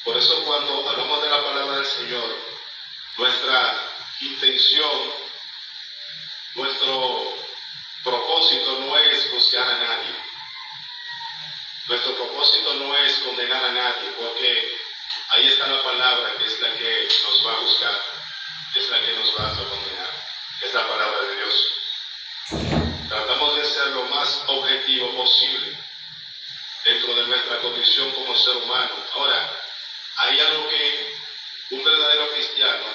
Por eso cuando hablamos de la palabra del Señor, nuestra intención, nuestro propósito no es juzgar a nadie. Nuestro propósito no es condenar a nadie, porque ahí está la palabra que es la que nos va a juzgar, que es la que nos va a condenar, que es la palabra de Dios. Tratamos de ser lo más objetivo posible dentro de nuestra condición como ser humano. Ahora, hay algo que un verdadero cristiano,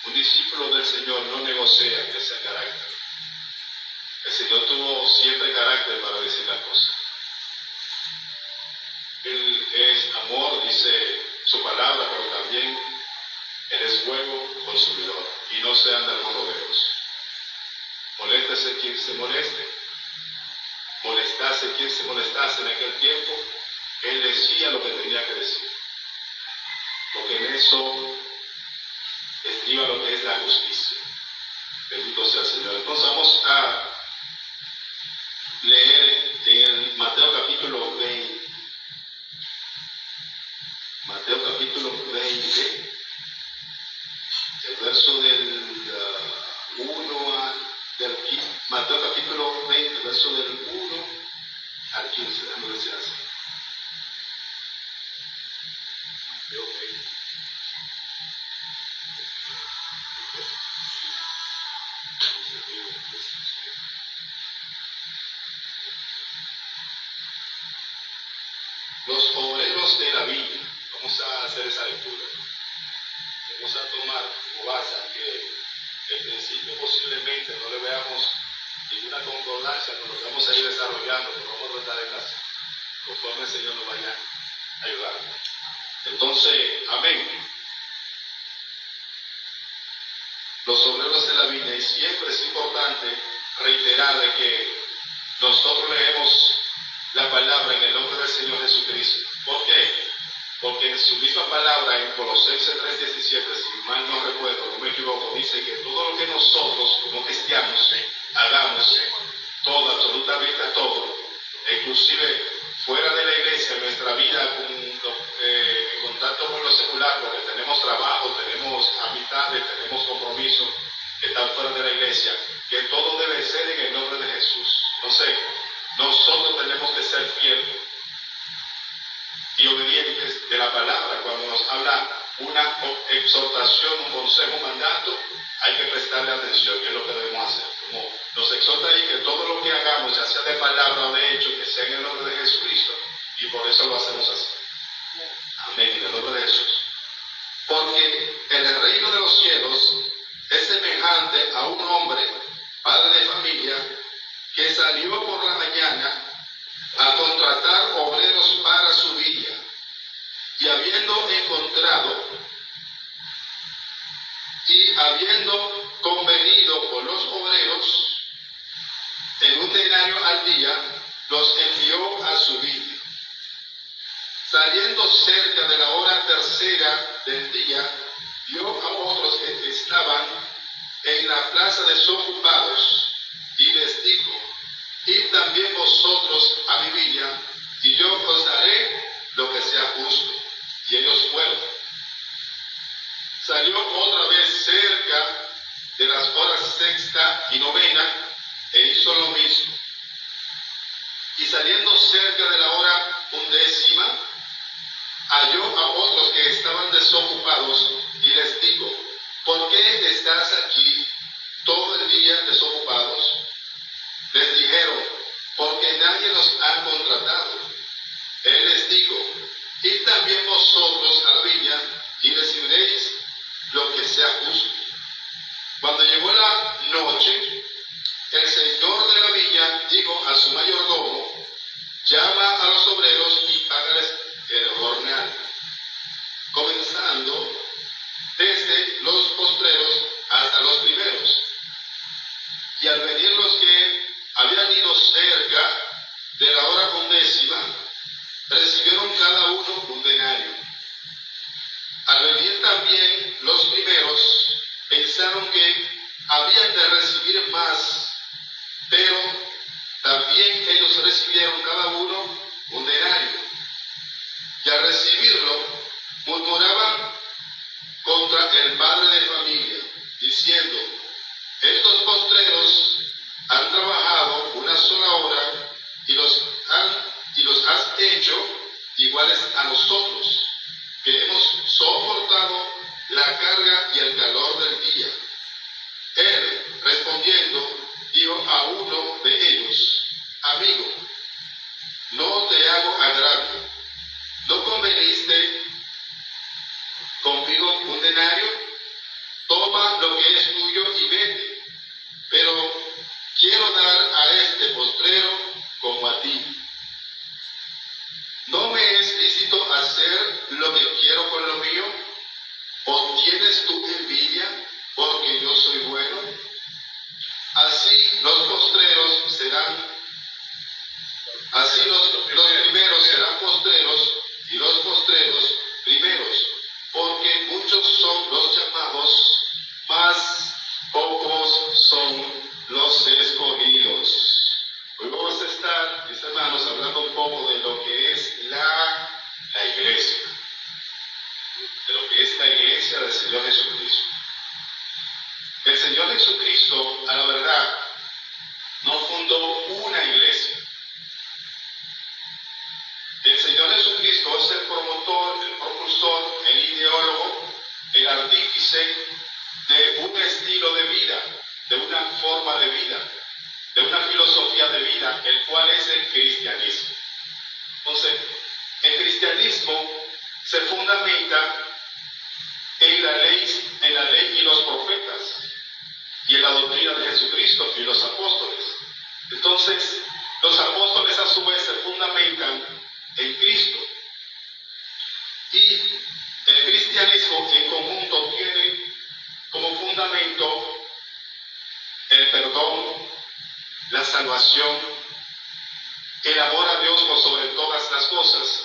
un discípulo del Señor no negocia, que es el carácter. El Señor tuvo siempre carácter para decir las cosas. Él es amor, dice su palabra, pero también Él es fuego consumidor y no se anda con rodeos. Moléstese quien se moleste, molestase quien se molestase en aquel tiempo, Él decía lo que tenía que decir. Porque en eso estriba lo que es la justicia. Bendito sea el Señor. Entonces vamos a leer en el Mateo capítulo 20. Mateo capítulo 20, el verso del 1 del 15. Mateo capítulo 20, verso del 1 al 15. Déjame ver si hace. Mateo 20. Los obreros de la viña. Vamos a hacer esa lectura. Vamos a tomar como base que en principio posiblemente no le veamos ninguna concordancia con lo que vamos a ir desarrollando, pero vamos a tratar de hacer conforme el Señor nos vaya a ayudar. Entonces, amén. Los obreros de la viña, y siempre es importante reiterar de que nosotros leemos la palabra en el nombre del Señor Jesucristo. ¿Por qué? Porque en su misma palabra, en Colosenses 3:17, si mal no recuerdo, no me equivoco, dice que todo lo que nosotros como cristianos hagamos, todo, absolutamente todo, inclusive fuera de la iglesia, en nuestra vida, en contacto con lo secular, porque tenemos trabajo, tenemos amistades, tenemos compromisos que están fuera de la iglesia, que todo debe ser en el nombre de Jesús. Entonces, nosotros tenemos que ser fieles y obedientes de la palabra. Cuando nos habla una exhortación, un consejo, un mandato, hay que prestarle atención, y es lo que debemos hacer. Como nos exhorta ahí que todo lo que hagamos, ya sea de palabra o de hecho, que sea en el nombre de Jesucristo, y por eso lo hacemos así. Amén, en el nombre de Jesús. Porque el reino de los cielos es semejante a un hombre, padre de familia, que salió por la mañana a contratar obreros para su viña, y habiendo convenido con los obreros en un denario al día, los envió a su viña. Saliendo cerca de la hora tercera del día, vio a otros que estaban en la plaza desocupados, y les dijo: id también vosotros a mi viña, y yo os daré lo que sea justo. Y ellos fueron. Salió otra vez cerca de las horas sexta y novena, e hizo lo mismo. Y saliendo cerca de la hora undécima, halló a otros que estaban desocupados, y les dijo: ¿por qué estás aquí todo el día desocupados? Les dijeron: porque nadie nos ha contratado. Él les dijo: id también vosotros a la viña, y recibiréis lo que sea justo. Cuando llegó la noche, el señor de la viña dijo a su mayordomo: llama a los obreros y págales el jornal, comenzando desde los postreros hasta los primeros. Y al venir los que habían ido cerca de la hora undécima, recibieron cada uno un denario. Al venir también los primeros, pensaron que habían de recibir más, pero también ellos recibieron cada uno un denario. Y al recibirlo, contesta el padre de familia, diciendo: estos postreros han trabajado una sola hora y los has hecho iguales a nosotros, que hemos soportado la carga y el calor del día. Él, respondiendo, dijo a uno de ellos: amigo, no te hago agravio. ¿No conveniste conmigo un denario? Toma lo que es tuyo y vete. Pero quiero dar a este postrero como a ti. ¿No me es lícito hacer lo que quiero con lo mío? ¿O tienes tú envidia porque yo soy bueno? Así los postreros serán, así los primeros serán postreros y los postreros primeros, porque muchos son los llamados, mas pocos son los escogidos. Hoy vamos a estar, mis hermanos, hablando un poco de lo que es la iglesia, de lo que es la iglesia del Señor Jesucristo. El Señor Jesucristo, a la verdad, no fundó una iglesia. El Señor Jesucristo es el promotor, el propulsor, el ideólogo, el artífice de un estilo de vida, de una forma de vida, de una filosofía de vida, el cual es el cristianismo. Entonces, el cristianismo se fundamenta en la ley y los profetas, y en la doctrina de Jesucristo y los apóstoles. Entonces, los apóstoles a su vez se fundamentan en Cristo. Y el cristianismo en conjunto tiene como fundamento el perdón, la salvación, el amor a Dios por sobre todas las cosas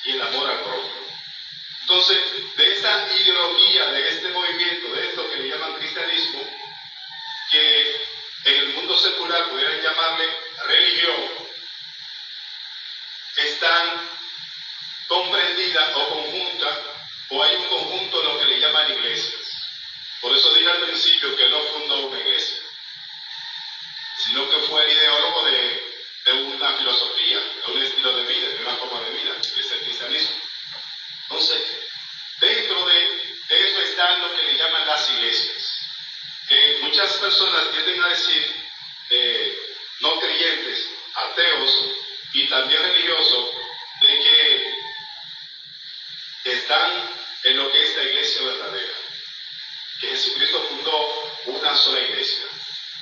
y el amor al prójimo. Entonces, de esta ideología, de este movimiento, de esto que le llaman cristianismo, que en el mundo secular pudieran llamarle religión, están comprendidas o conjuntas, o hay un conjunto de lo que le llaman iglesias. Por eso dije al principio que no fundó una iglesia, sino que fue el ideólogo de una filosofía, de un estilo de vida, de una forma de vida, que es el cristianismo. Entonces, dentro de eso están lo que le llaman las iglesias. Muchas personas tienden a decir, no creyentes, ateos y también religiosos, de que están en lo que es la iglesia verdadera, que Jesucristo fundó una sola iglesia,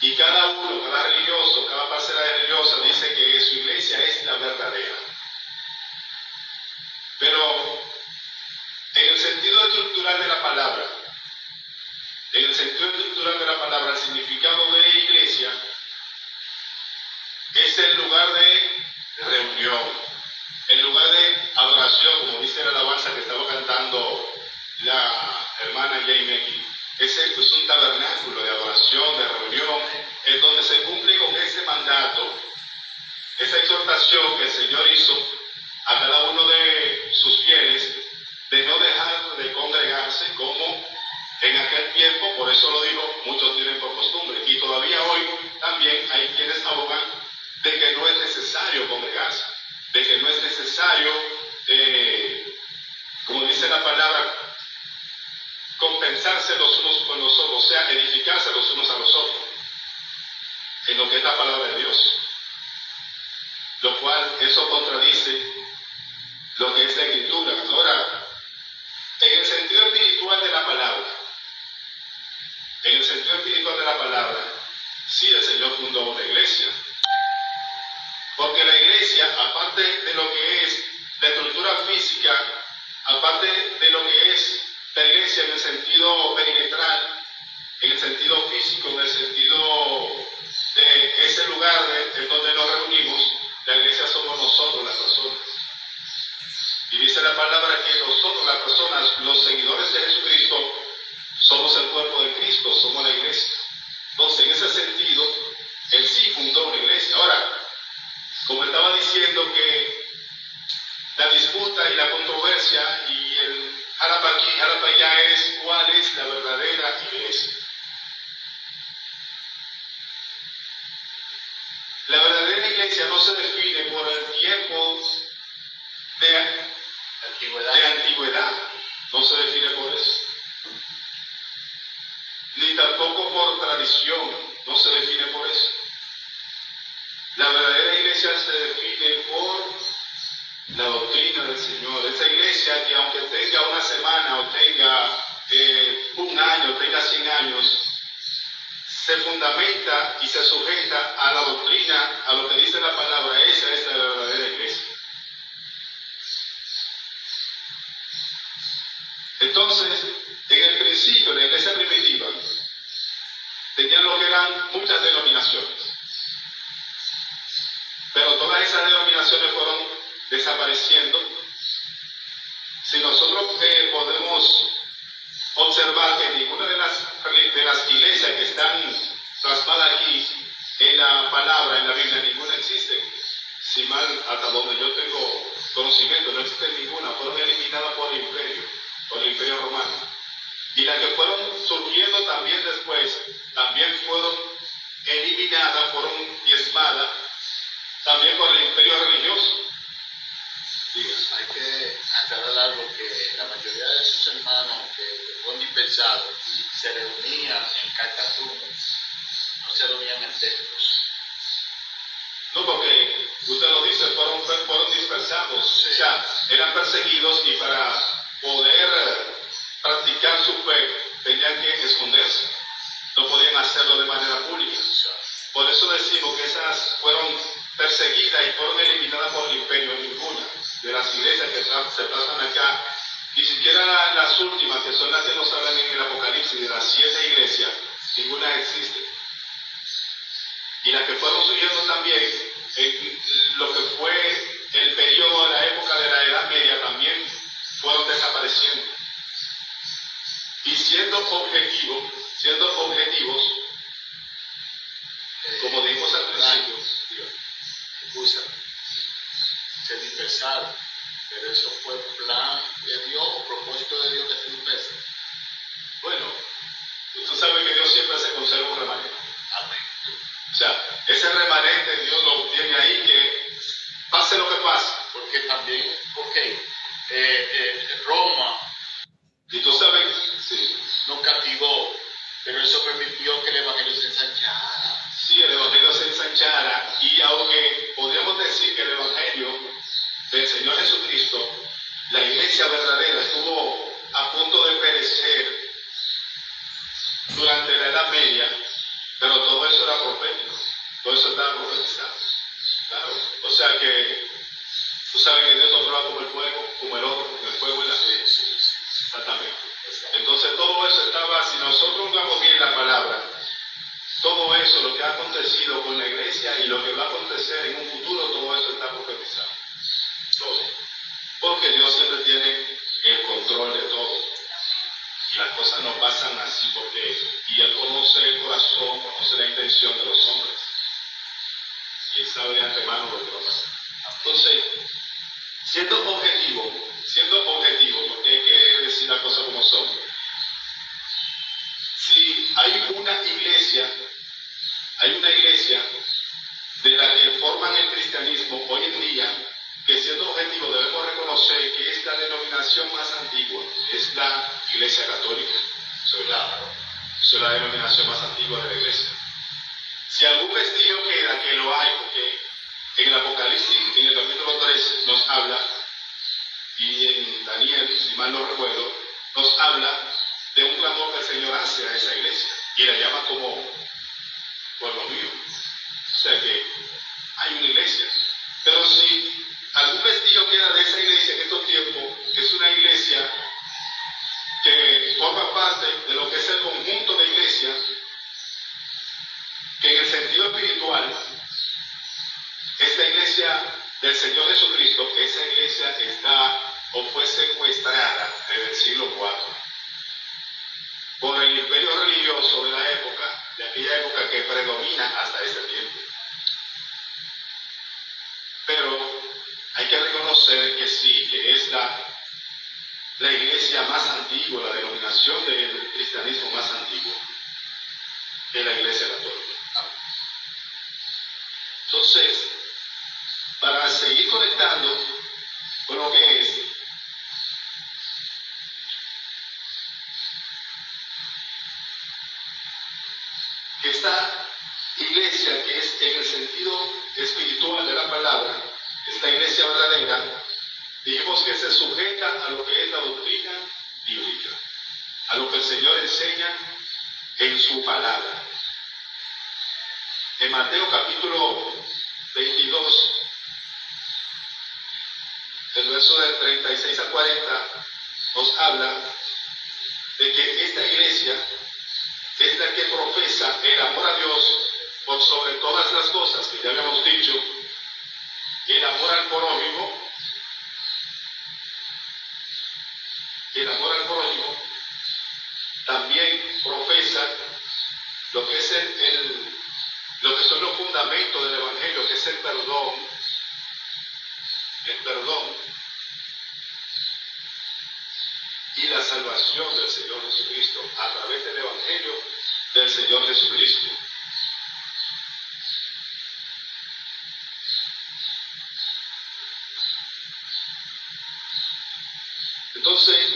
y cada uno, cada religioso, cada parcela religiosa dice que su iglesia es la verdadera. Pero en el sentido estructural de la palabra, el significado de iglesia es el lugar de reunión, el lugar de adoración, como dice la alabanza que estaba cantando la hermana Jamie aquí. Es un tabernáculo de adoración, de reunión, en donde se cumple con ese mandato, esa exhortación que el Señor hizo a cada uno de sus fieles, de no dejar de congregarse como en aquel tiempo. Por eso lo digo, muchos tienen por costumbre, y todavía hoy también hay quienes abogan de que no es necesario congregarse, de que no es necesario, como dice la palabra, compensarse los unos con los otros, o sea, edificarse los unos a los otros, en lo que es la palabra de Dios. Lo cual, eso contradice lo que es la Escritura. Ahora, en el sentido espiritual de la palabra, sí, el Señor fundó una iglesia. Porque la iglesia, aparte de lo que es la estructura física, aparte de lo que es la iglesia en el sentido perimetral, en el sentido físico, en el sentido de ese lugar en donde nos reunimos, la iglesia somos nosotros las personas. Y dice la palabra que nosotros las personas, los seguidores de Jesucristo, somos el cuerpo de Cristo, somos la iglesia. Entonces, en ese sentido, Él sí fundó una iglesia. Ahora, como estaba diciendo que la disputa y la controversia y el jalapa aquí, jalapa allá es cuál es la verdadera iglesia. La verdadera iglesia no se define por el tiempo de antigüedad. No se define por eso. Ni tampoco por tradición. No se define por eso. La verdadera iglesia se define por la doctrina del Señor. Esa iglesia que aunque tenga una semana o tenga un año, tenga 100 años, se fundamenta y se sujeta a la doctrina, a lo que dice la palabra. Esa es la verdadera iglesia. Entonces, en el principio, la iglesia primitiva tenían lo que eran muchas denominaciones, pero todas esas denominaciones fueron desapareciendo. Si nosotros podemos observar que ninguna de las iglesias que están plasmadas aquí en la palabra, en la Biblia, ninguna existe. Si mal, hasta donde yo tengo conocimiento, no existe ninguna. Fueron eliminadas por el imperio romano. Y las que fueron surgiendo también después, también fueron eliminadas, fueron diezmadas, también por el imperio religioso. Hay que aclarar algo, que la mayoría de sus hermanos que fueron dispersados se reunían en Cacatú, no se reunían en templos. No, porque usted lo dice, fueron dispersados, sí. O sea, eran perseguidos y para poder practicar su fe tenían que esconderse, no podían hacerlo de manera pública. Por eso decimos que esas fueron perseguidas y fueron eliminadas por el imperio. Ninguna de las iglesias que se plazan acá, ni siquiera las últimas, que son las que nos hablan en el Apocalipsis, de las 7 iglesias, ninguna existe. Y las que fueron surgiendo también, en lo que fue el periodo de la época de la Edad Media, también fueron desapareciendo. Y siendo objetivos, como dijimos al principio, se dispersaron, pero eso fue plan de Dios o propósito de Dios que se dispersen. Bueno, tú sabes que Dios siempre se conserva un remanente. Amén. O sea, ese remanente Dios lo tiene ahí, que pase lo que pase. Porque también, Roma, y tú sabes, sí, nos castigó, pero eso permitió que el evangelio se ensanchara. Sí, el evangelio se ensanchara, y aunque podríamos decir que el evangelio del Señor Jesucristo, la iglesia verdadera, estuvo a punto de perecer durante la Edad Media, pero todo eso era profético, todo eso estaba profetizado. Claro. O sea que tú sabes que Dios nos prueba como el fuego, como el oro, el fuego y la sed. Exactamente. Entonces todo eso estaba, si nosotros jugamos bien la palabra, todo eso, lo que ha acontecido con la iglesia y lo que va a acontecer en un futuro, todo eso está profetizado. Todo. Porque Dios siempre tiene el control de todo. Y las cosas no pasan así y Él conoce el corazón, conoce la intención de los hombres. Y Él sabe de antemano lo que va a pasar. Entonces, siendo objetivo, porque hay que decir las cosas como son. Si hay una iglesia de la que forman el cristianismo hoy en día, que siendo objetivo debemos reconocer que es la denominación más antigua, es la Iglesia Católica. Eso es la denominación más antigua de la iglesia. Si algún vestigio queda, que lo hay, porque en el Apocalipsis, en el capítulo 3, nos habla, y en Daniel, si mal no recuerdo, nos habla de un clamor que el Señor hace a esa iglesia, y la llama como pueblo mío. O sea que hay una iglesia. Pero si algún vestigio queda de esa iglesia en estos tiempos, es una iglesia que forma parte de lo que es el conjunto de iglesias, que en el sentido espiritual, esta iglesia del Señor Jesucristo, esa iglesia está o fue secuestrada desde el siglo IV por el imperio religioso de la época, de aquella época que predomina hasta ese tiempo. Pero hay que reconocer que sí, que es la iglesia más antigua, la denominación del cristianismo más antigua, que es la iglesia católica. Entonces, para seguir conectando con lo que es, que esta iglesia, que es en el sentido espiritual de la palabra, es la iglesia verdadera, dijimos que se sujeta a lo que es la doctrina bíblica, a lo que el Señor enseña en su palabra. En Mateo capítulo 22, el verso del 36 al 40, nos habla de que esta iglesia es la que profesa el amor a Dios por sobre todas las cosas, que ya habíamos dicho, el amor al prójimo, también profesa lo que es lo que son los fundamentos del Evangelio, que es el perdón, y la salvación del Señor Jesucristo a través del Evangelio del Señor Jesucristo. Entonces,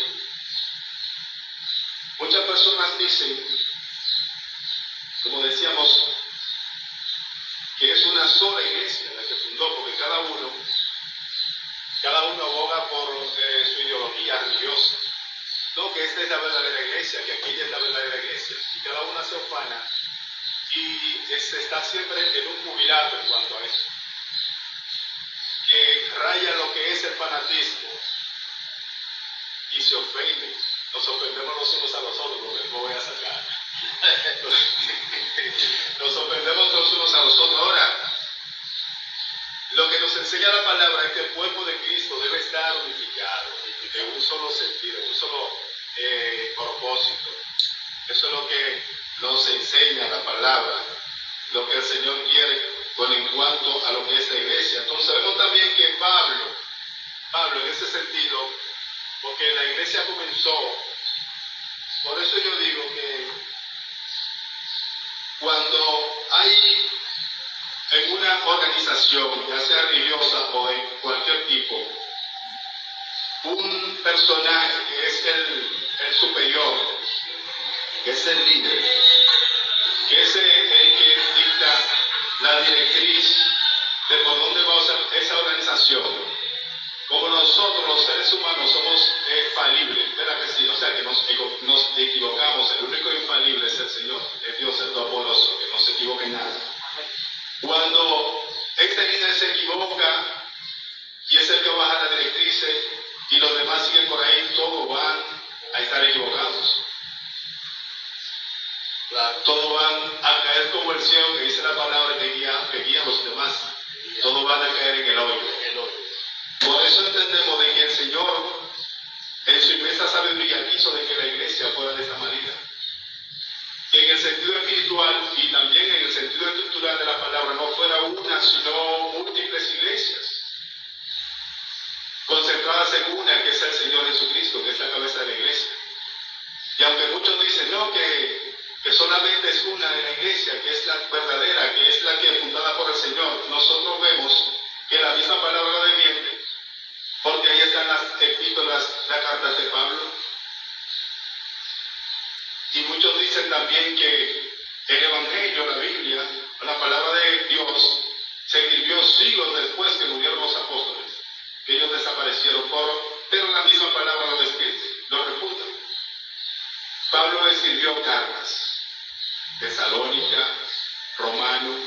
muchas personas dicen, como decíamos, que es una sola iglesia la que fundó, porque cada uno aboga por su ideología religiosa. No, que esta es la verdadera iglesia, que aquella es la verdadera iglesia, y cada una se ufana y está siempre en un jubilato en cuanto a eso, que raya lo que es el fanatismo y se ofende. Nos ofendemos los unos a los otros, porque no voy a sacar. Nos ofendemos los unos a los otros. Ahora, lo que nos enseña la palabra es que el cuerpo de Cristo debe estar unificado, en un solo sentido, en un solo propósito. Eso es lo que nos enseña la palabra, lo que el Señor quiere en cuanto a lo que es la iglesia. Entonces vemos también que Pablo en ese sentido, porque la iglesia comenzó, por eso yo digo que cuando hay en una organización, ya sea religiosa o de cualquier tipo, un personaje que es el superior, que es el líder, que es el que dicta la directriz de por dónde va esa organización. Como nosotros los seres humanos somos falibles, ¿verdad que sí? O sea que nos equivocamos, el único infalible es el Señor, es Dios el Todopoderoso, que no se equivoca en nada. Cuando este líder se equivoca y es el que baja las directrices y los demás siguen por ahí, todos van a estar equivocados. Todos van a caer como el cielo, que dice la palabra, que guía a los demás. Todos van a caer en el hoyo. Por eso entendemos de que el Señor, en su inmensa sabiduría, quiso de que la iglesia fuera de esa manera. Que en el sentido espiritual y también en el sentido estructural de la palabra no fuera una, sino múltiples iglesias, concentradas en una, que es el Señor Jesucristo, que es la cabeza de la iglesia. Y aunque muchos dicen, no, que solamente es una de la iglesia, que es la verdadera, que es la que es fundada por el Señor, nosotros vemos que la misma palabra lo desmiente, porque ahí están las epístolas, las cartas de Pablo. Y muchos dicen también que el Evangelio, la Biblia, la palabra de Dios, se escribió siglos después que murieron los apóstoles, que ellos desaparecieron, pero la misma palabra lo desmiente, lo refuta. Pablo escribió cartas, Tesalónica, Romano,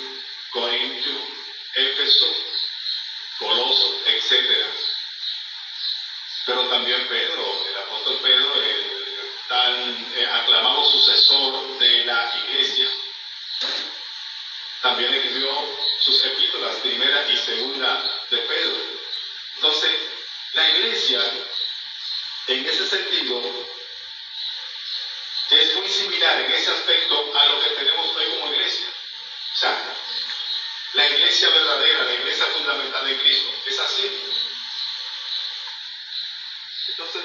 Corintio, Éfeso, Coloso, etc. Pero también Pedro, el apóstol Pedro, el tan aclamado sucesor de la iglesia, también escribió sus epístolas, primera y segunda de Pedro. Entonces, la iglesia, en ese sentido, es muy similar en ese aspecto a lo que tenemos hoy como iglesia. O sea, la iglesia verdadera, la iglesia fundamental de Cristo, es así. Entonces,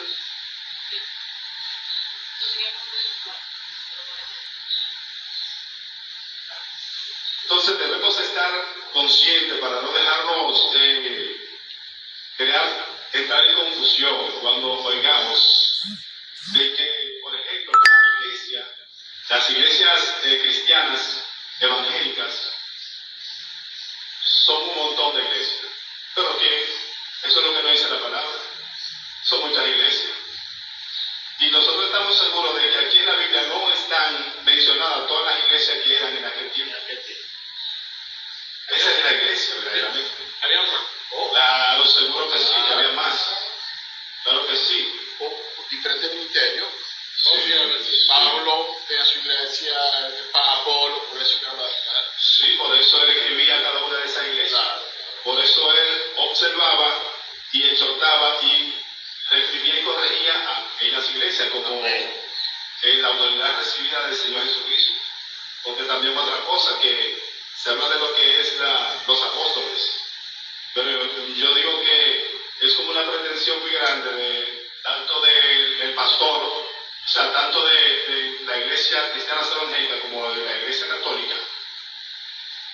Entonces debemos estar conscientes para no dejarnos entrar en confusión cuando oigamos de que, por ejemplo, las iglesias cristianas evangélicas son un montón de iglesias, pero que eso es lo que nos dice la palabra, son muchas iglesias. Y nosotros estamos seguros de que aquí en la Biblia no están mencionadas todas las iglesias que eran en aquel tiempo. Esa es la iglesia, verdaderamente. ¿Había más? Claro, seguro que sí, que había más. Claro que sí. Diferentes ministerios. Sí, Pablo tenía su iglesia, Apolo, por eso sí, por eso él escribía a cada una de esas iglesias. Por eso él observaba y exhortaba y reprimía y corregía a aquellas iglesias como la autoridad recibida del Señor Jesucristo. Porque también otra cosa, que se habla de lo que es los apóstoles. Pero yo digo que es como una pretensión muy grande tanto del pastor, o sea, tanto de la iglesia cristiana evangélica como de la iglesia católica,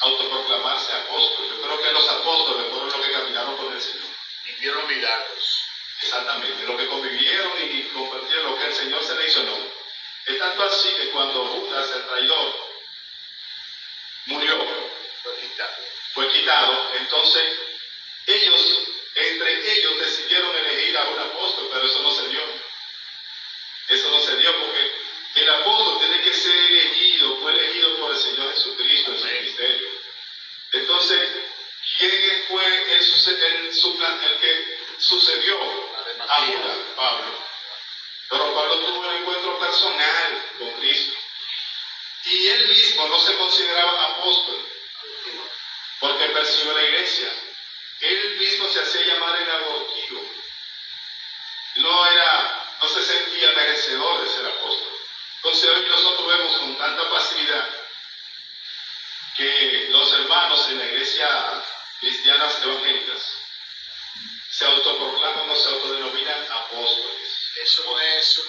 autoproclamarse apóstoles. Yo creo que los apóstoles fueron los que caminaron con el Señor. Y vieron milagros. Exactamente, los que convivieron y compartieron lo que el Señor se le hizo, no. Es tanto así que cuando Judas, el traidor, murió, fue quitado, entonces entre ellos decidieron elegir a un apóstol, pero eso no se dio. Eso no se dio porque el apóstol tiene que ser elegido, fue elegido por el Señor Jesucristo en su ministerio. Entonces, ¿quién fue el que sucedió a Judas? Pablo. Pero Pablo tuvo un encuentro personal con Cristo. Y él mismo no se consideraba apóstol, porque persiguió la iglesia. Él mismo se hacía llamar el abortivo. No se sentía merecedor de ser apóstol. Entonces hoy nosotros vemos con tanta facilidad que los hermanos en la iglesia cristianas evangélicas se autoproclaman o se autodenominan apóstoles. Eso no es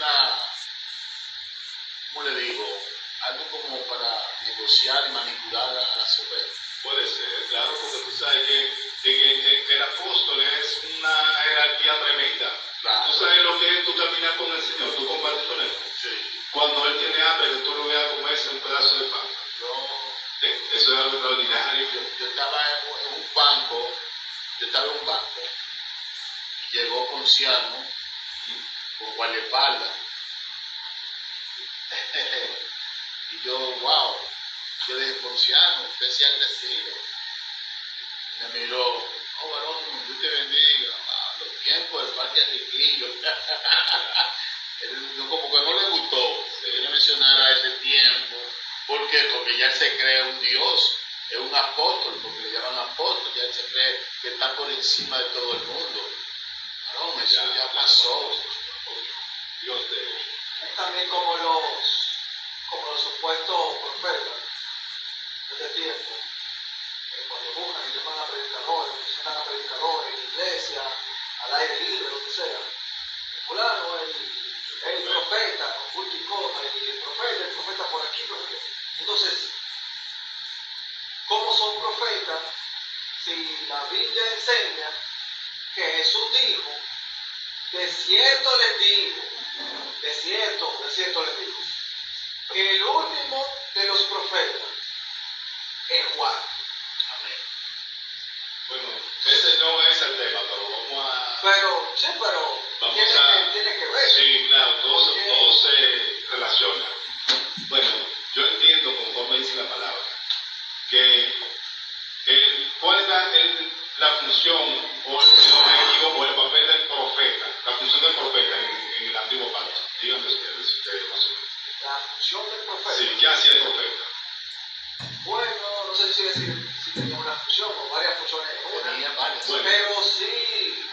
¿cómo le digo? Algo como para negociar y manipular a la soberbia. Puede ser, claro, porque tú sabes que el apóstol es una jerarquía tremenda. Claro. Tú sabes lo que es tú caminar con el Señor, tú compartes con Él. Sí. Cuando Él tiene hambre, que tú lo veas comerse un pedazo de pan. Eso es algo extraordinario. Yo estaba en un banco, y llegó Ponciano con guardaespaldas. Y yo, wow, yo le dije, Ponciano, usted se ha crecido. Me miró, oh varón, Dios te bendiga, los tiempos del parque Riquillo. Como que no le gustó que yo le mencionara ese tiempo. ¿Por qué? Porque ya se cree un Dios, es un apóstol, porque le llaman apóstol, ya se cree que está por encima de todo el mundo. Varón, eso ya pasó. Dios te... Es también como los supuestos profetas de este tiempo, cuando buscan y llaman a predicadores, presentan a predicadores en la iglesia, al aire libre, lo que sea. Fulano, el profeta, con culto y cosa, y el profeta por aquí, profeta. Entonces, ¿cómo son profetas si la Biblia enseña que Jesús dijo, de cierto les digo, que el último de los profetas es Juan? Amén. Bueno, ese no es el tema, pero vamos a... Tiene que ver. Sí, claro, todo se relaciona. Bueno, yo entiendo, conforme dice la palabra, que ¿cuál es la función o el papel del profeta? La función del profeta en el antiguo pacto. Díganme ustedes más o menos. La función del profeta. Sí, ¿qué hacía el profeta? Bueno, no sé si tenía una función o varias funciones en una. Tenía varias. Bueno. Pero sí,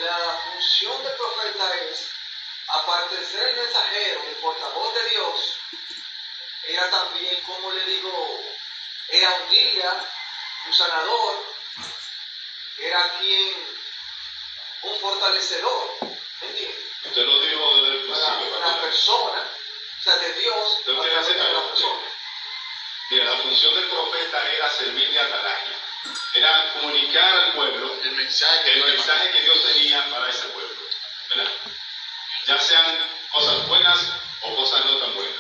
la función del profeta es, aparte de ser el mensajero, el portavoz de Dios, era también, como le digo, era un guía, un sanador, era un fortalecedor, ¿me entiendes? Usted lo dijo desde el principio. Una persona sea, de Dios Usted a quiere través hacer de la algo. persona. Mira, la función del profeta era servir de atalaya, era comunicar al pueblo El mensaje. el mensaje que Dios tenía para ese pueblo, ¿verdad? Ya sean cosas buenas o cosas no tan buenas.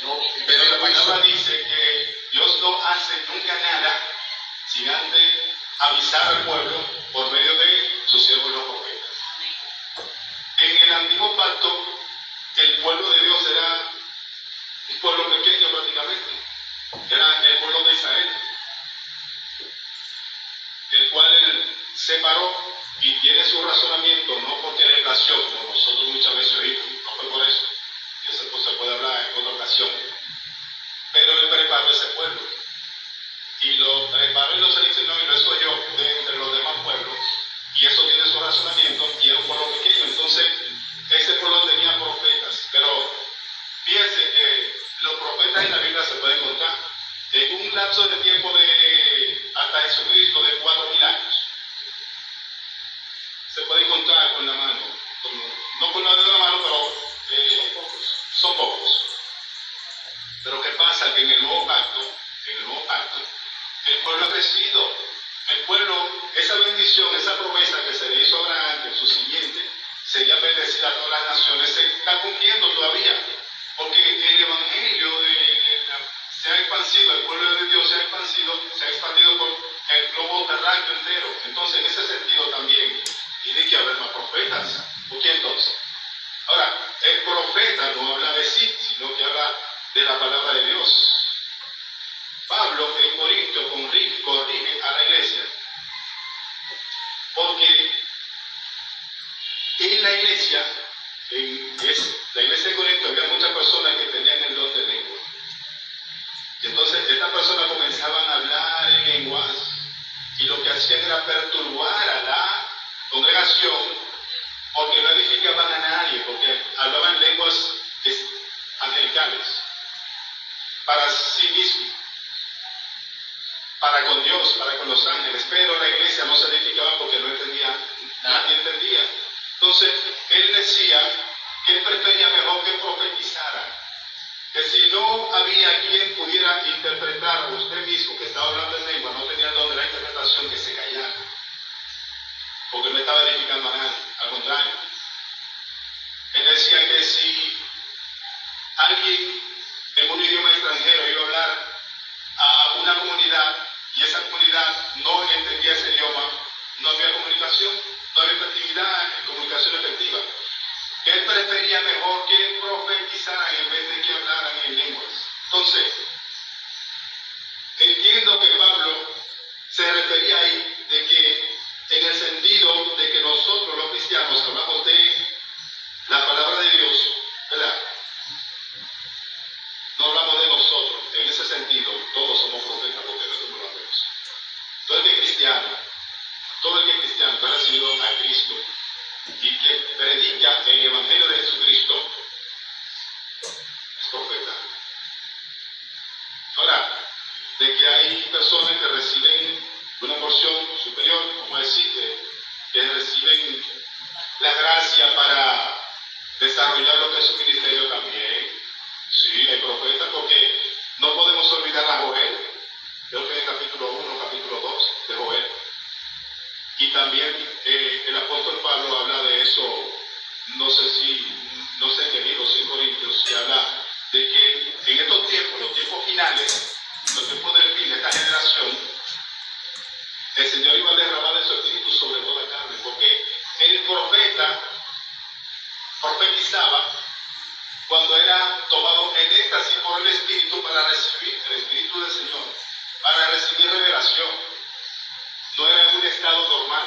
No, Pero la palabra dice que Dios no hace nunca nada sin antes avisar al pueblo por medio de sus siervos los profetas. En el antiguo pacto, el pueblo de Dios era un pueblo pequeño prácticamente, era el pueblo de Israel, el cual él separó y tiene su razonamiento, no porque le nació, como nosotros muchas veces oímos, no fue por eso, que eso pues, se puede hablar en otra ocasión, pero él preparó ese pueblo, y lo preparó y lo seleccionó y lo escogió de entre los demás pueblos, y eso tiene su razonamiento, y era un pueblo pequeño. Entonces ese pueblo tenía profetas, pero fíjense que los profetas en la Biblia se pueden contar en un lapso de tiempo de hasta Jesucristo de 4.000 años. Se puede contar con la mano, no con la de la mano, pero son pocos. Pero ¿qué pasa? Que en el nuevo pacto, el pueblo ha crecido. El pueblo, esa bendición, esa promesa que se le hizo a Abraham, que su simiente sería bendecida a todas las naciones, se está cumpliendo todavía. Porque el evangelio se ha expandido, el pueblo de Dios se ha expandido por el globo terráqueo entero. Entonces, en ese sentido también tiene que haber más profetas. ¿Por qué entonces? Ahora, el profeta no habla de sí, sino que habla de la palabra de Dios. Pablo en Corinto corrige a la iglesia, porque en la iglesia de Corinto había muchas personas que tenían el don de lengua. Y entonces estas personas comenzaban a hablar en lenguas y lo que hacían era perturbar a la congregación, porque no edificaban a nadie, porque hablaban lenguas angelicales para sí mismos, para con Dios, para con los ángeles, pero la iglesia no se edificaba porque no entendía, nadie entendía. Entonces él decía que él prefería mejor que profetizara, que si no había quien pudiera interpretar a usted mismo que estaba hablando en lengua, no tenía el don de la interpretación, que se callara, porque no estaba edificando a nadie, al contrario. Él decía que si alguien en un idioma extranjero iba a hablar a una comunidad y esa comunidad no entendía ese idioma, no había comunicación, no había efectividad en comunicación efectiva. Que él prefería mejor que profetizaran en vez de que hablaran en lenguas. Entonces, entiendo que Pablo se refería ahí de que en el sentido de que nosotros los cristianos hablamos de la palabra de Dios, ¿verdad? No hablamos de nosotros, en ese sentido, todos somos profetas porque nosotros lo hacemos. Todo el que es cristiano, que ha recibido a Cristo y que predica el Evangelio de Jesucristo, es profeta. Ahora, de que hay personas que reciben una porción superior, como decir, que reciben la gracia para desarrollar lo que es su ministerio también. Sí, hay profetas, porque no podemos olvidar a Joel, creo que en el capítulo 1, capítulo 2 de Joel. Y también el apóstol Pablo habla de eso, no sé en qué libro, si en Corintios, que habla de que en estos tiempos, los tiempos finales, los tiempos del fin de esta generación, el Señor iba a derramar de su espíritu sobre toda carne, porque el profeta profetizaba cuando era tomado en éxtasis por el Espíritu para recibir el Espíritu del Señor, para recibir revelación. No era en un estado normal,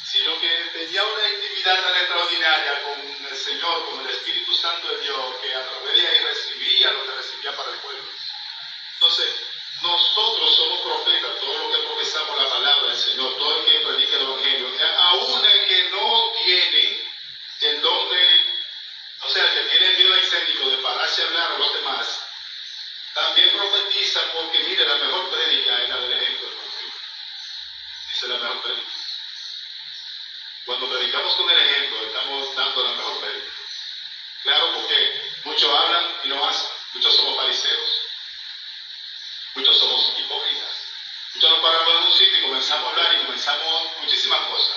sino que tenía una intimidad tan extraordinaria con el Señor, con el Espíritu Santo de Dios, que a través de ahí recibía lo que recibía para el pueblo. Entonces, nosotros somos profetas, todos los que profesamos la palabra del Señor, todo el que predica el Evangelio, aún el que no tiene el don o sea, el que tiene el miedo escénico de pararse a hablar a los demás, también profetiza, porque mire, la mejor prédica es la del ejemplo del Evangelio. Esa es la mejor prédica. Cuando predicamos con el ejemplo, estamos dando la mejor prédica. Claro, porque Muchos hablan y no hacen. Muchos somos fariseos. Muchos somos hipócritas. Muchos nos paramos en un sitio y comenzamos a hablar y comenzamos muchísimas cosas.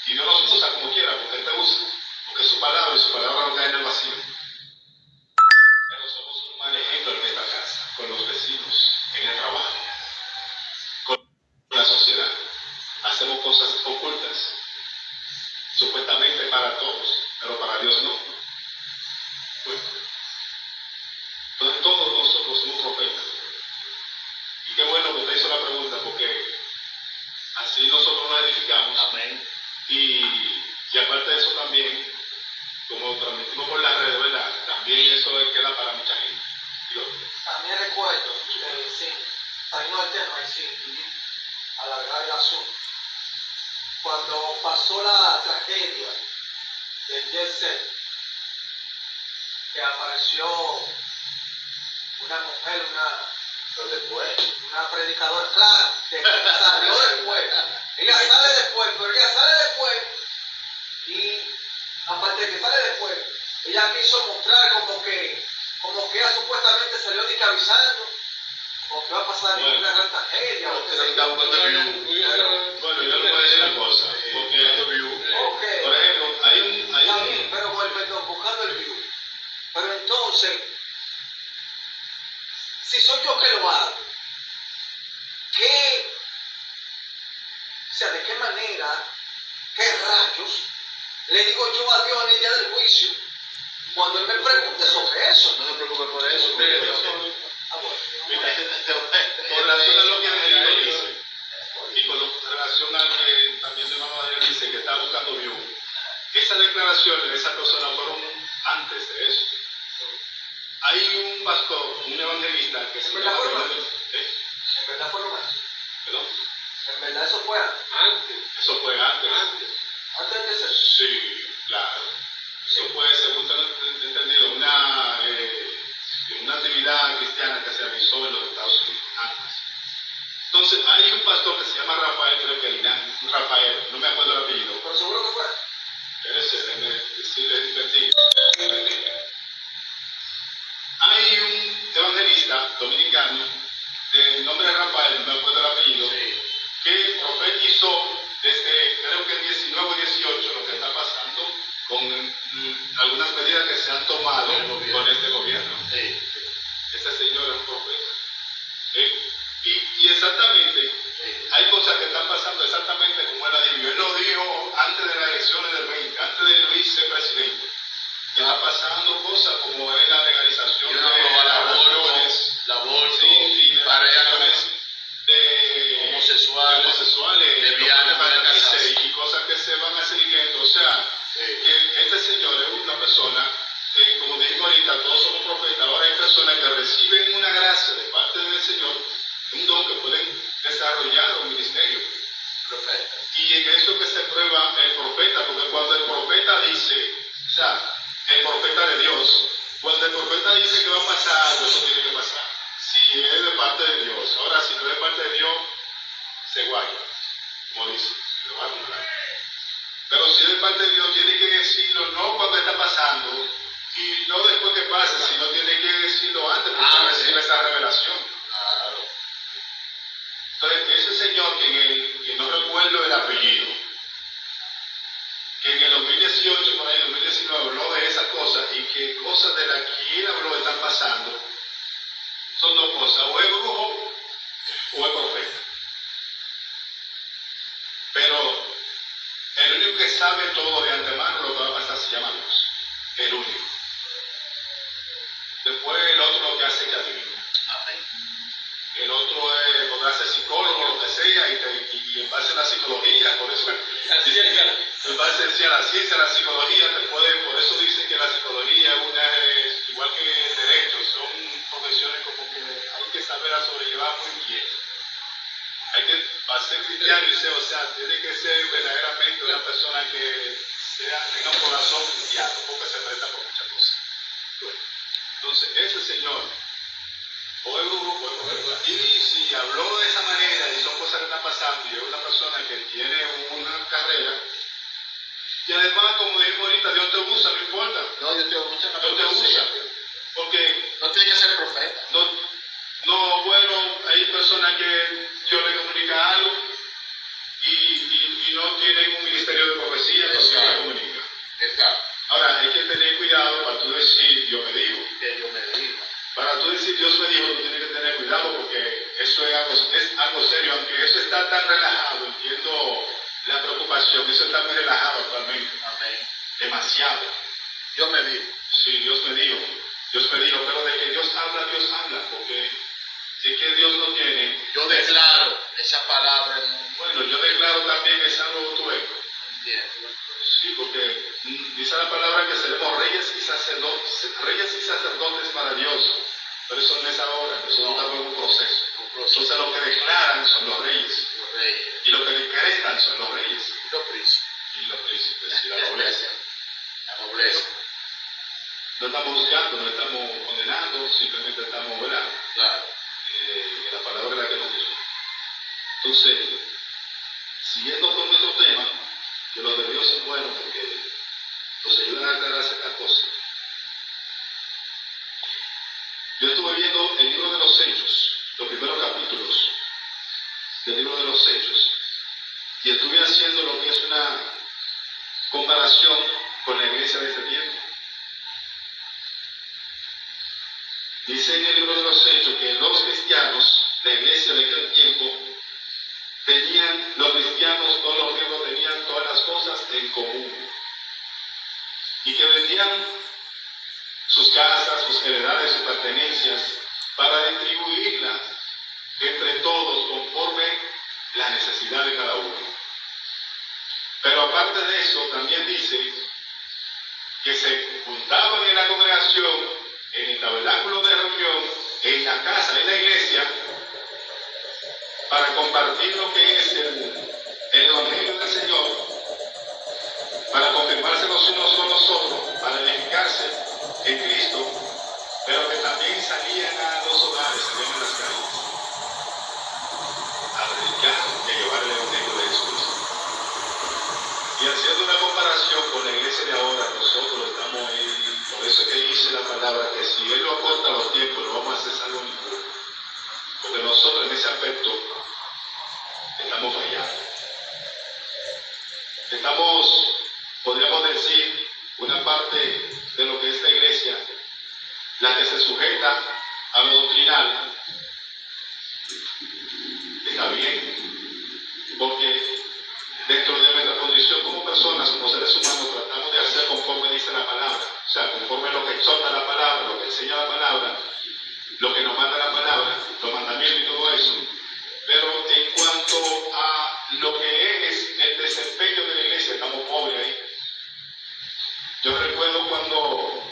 Y Dios nos usa como quiera, porque Él te usa. Porque es su palabra y su palabra no cae en el vacío. Pero somos un mal ejemplo en esta casa, con los vecinos, en el trabajo, con la sociedad. Hacemos cosas ocultas, supuestamente para todos, pero para Dios no. Bueno, entonces todos nosotros somos profetas. Y qué bueno que usted hizo la pregunta, porque así nosotros nos edificamos. Amén. Y aparte de eso también, como transmitimos por la red, ¿verdad? También eso queda para mucha gente. También recuerdo, saliendo del tema, y sin alargar el asunto, cuando pasó la tragedia del Jet Set, que apareció una mujer, Pero después. una predicadora, claro, que salió después. Ella sale después, pero ella sale después y aparte de que sale después, ella quiso mostrar como que ella supuestamente salió de que avisando, o que va a pasar una gran tragedia, o que se está buscando bueno, yo le voy a decir una cosa, porque, por ejemplo, hay un pero perdón, buscando el view. Pero entonces, si soy yo que lo hago, ¿de qué manera, qué rayos le digo yo a Dios en el día del juicio? Cuando Él me pregunte sobre eso. No se preocupe por eso. Con relación a lo que Angelito dice, y con relación a que también mi mamá dice que está buscando viuda, esas declaraciones de esa persona fueron antes de eso. Hay un pastor, un evangelista que se llama... En verdad fueron antes. ¿Perdón? En verdad eso fue antes. Eso fue antes. Antes de eso. Sí, claro. Eso fue, según tengo entendido, una actividad cristiana que se realizó en los Estados Unidos antes. Entonces, hay un pastor que se llama Rafael, creo que Rafael, no me acuerdo el apellido. Pero seguro que fue. Déjeme decirle, investigue. Hay un evangelista dominicano de nombre Rafael, no me acuerdo el apellido, que profetizó desde creo que el 19 o 18 lo que está pasando con algunas medidas que se han tomado con este gobierno. Ese señor es un profeta. Y exactamente, hay cosas que están pasando exactamente como él la dijo. Él lo dijo antes de las elecciones del 20, antes de Luis ser presidente. Y está pasando cosas como es la legalización de abortos, y parejas de homosexuales, lesbianas, y cosas que se van a seguir. O sea, que este señor es una persona, como dije ahorita, todos somos profetas. Ahora hay personas que reciben una gracia de parte del Señor, un don que pueden desarrollar un ministerio. Y en eso que se prueba el profeta, porque cuando el profeta dice, o sea, el profeta de Dios, cuando el profeta dice que va a pasar algo, eso tiene que pasar. Si es de parte de Dios. Ahora, si no es de parte de Dios, se guaya, como dice, se lo va a cumplir. Pero si es de parte de Dios, tiene que decirlo no cuando está pasando y no después que pase, sino tiene que decirlo antes porque recibe esa revelación. Claro. Entonces, ese señor que no recuerdo el apellido, que en el 2018, por ahí, 2019, habló de esas cosas y que cosas de las que él habló están pasando, son dos cosas, o es brujo o es profeta. Pero el único que sabe todo de antemano lo que va a pasar se llama Dios, el único. Después el otro lo que hace es que adivina. El otro podrá ser psicólogo, lo que sea, y en base a la psicología, por eso, en base a la ciencia, la psicología, por eso dicen que la psicología es igual que el derecho, son profesiones como que hay que saberla sobrellevar muy bien. Hay que, para ser cristiano, o sea, tiene que ser verdaderamente una persona que tenga un corazón cristiano, porque se presta por muchas cosas. Bueno, entonces, ese señor, y si habló de esa manera y son cosas que están pasando y es una persona que tiene una carrera, y además, como dijimos ahorita, Dios te usa, no importa. No, Dios te usa. Dios te usa. está tan relajado, entiendo la preocupación, eso está muy relajado actualmente. Amén. Demasiado. Dios me dijo. Sí, Dios me dijo, pero de que Dios habla, porque si es que Dios no tiene. Yo declaro esa palabra Bueno, yo declaro también es algo tueco. Entiendo. Sí, porque dice la palabra que seremos reyes y sacerdotes para Dios, pero eso no es ahora, eso está en un proceso. Entonces los que declaran son los reyes, y los que decretan son los reyes, Y los príncipes. y la nobleza. La nobleza. No estamos juzgando, no estamos condenando, simplemente estamos velando. Claro. En la palabra de la que nos dice. Entonces, siguiendo con nuestro tema, que los de Dios son buenos porque nos ayudan a aclarar ciertas cosas. Yo estuve viendo el libro de los Hechos, los primeros capítulos del libro de los Hechos, y estuve haciendo lo que es una comparación con la iglesia de este tiempo. Dice en el libro de los Hechos que los cristianos, la iglesia de aquel tiempo, los cristianos, todos los miembros tenían todas las cosas en común. Y que vendían sus casas, sus heredades, sus pertenencias, para distribuirlas entre todos conforme la necesidad de cada uno. Pero aparte de eso, también dice que se juntaban en la congregación, en el tabernáculo de reunión, en la casa, en la iglesia, para compartir lo que es el evangelio del Señor, para confirmarse los unos con los otros, para edificarse en Cristo, pero que también salían a los hogares, salían a las calles, a predicar y a llevar el evangelio de Jesucristo. Y haciendo una comparación con la iglesia de ahora, nosotros estamos ahí, por eso es que dice la palabra que si Él lo acorta los tiempos, no vamos a hacer salvo ninguno. Porque nosotros en ese aspecto estamos fallando. Estamos, podríamos decir, una parte de lo que es la iglesia, la que se sujeta a lo doctrinal, está bien, porque dentro de nuestra condición como personas, como seres humanos, tratamos de hacer conforme dice la palabra, o sea, conforme lo que exhorta la palabra, lo que enseña la palabra, lo que nos manda la palabra, los mandamientos y todo eso. Pero en cuanto a lo que es el desempeño de la iglesia, estamos pobres ahí. Yo recuerdo cuando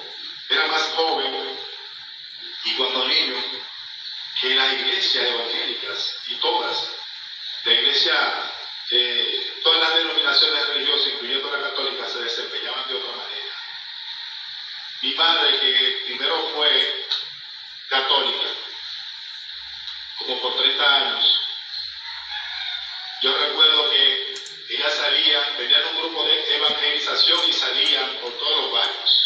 era más joven y cuando niño, que las iglesias evangélicas y todas, la iglesia, todas las denominaciones religiosas, incluyendo la católica, se desempeñaban de otra manera. Mi madre, que primero fue católica, como por 30 años, yo recuerdo que ella salía, tenían un grupo de evangelización y salían por todos los barrios.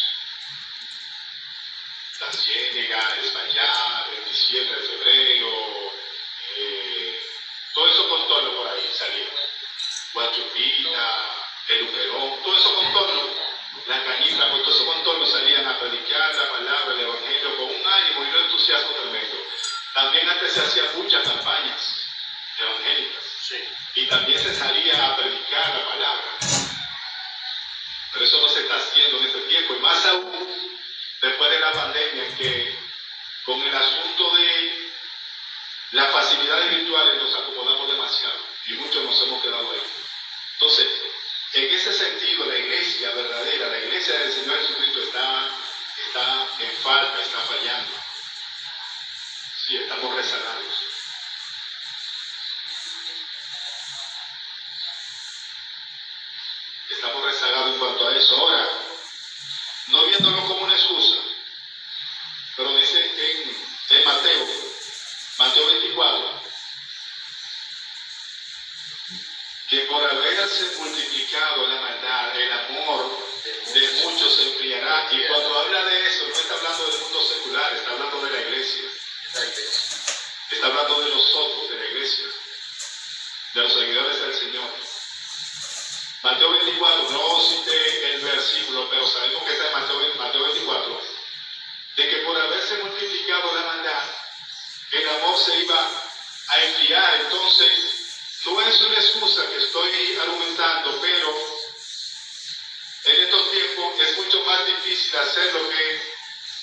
La Ciénega, España, 27 de febrero, todo eso contorno por ahí salían. Guachupita, el Uperón, todo eso contorno, la Cañita, todo eso contorno salían a predicar la palabra, el evangelio con un ánimo y un entusiasmo tremendo. También antes se hacían muchas campañas evangélicas. Sí. Y también se salía a predicar la palabra. Pero eso no se está haciendo en este tiempo. Y más aún, después de la pandemia, en que con el asunto de las facilidades virtuales nos acomodamos demasiado. Y muchos nos hemos quedado ahí. Entonces, en ese sentido, la iglesia verdadera, la iglesia del Señor Jesucristo está en falta, está fallando. Sí, estamos rezagados. Estamos rezagados en cuanto a eso. Ahora, no viéndolo como una excusa, pero dice en Mateo 24, que por haberse multiplicado la maldad, el amor de muchos se enfriará. Y cuando habla de eso, no está hablando del mundo secular, está hablando de la iglesia. Está hablando de nosotros, de la iglesia, de los seguidores del Señor. Mateo 24, no cité el versículo, pero sabemos que está en Mateo 24, de que por haberse multiplicado la maldad, el amor se iba a enfriar. Entonces, no es una excusa que estoy argumentando, pero en estos tiempos es mucho más difícil hacer lo que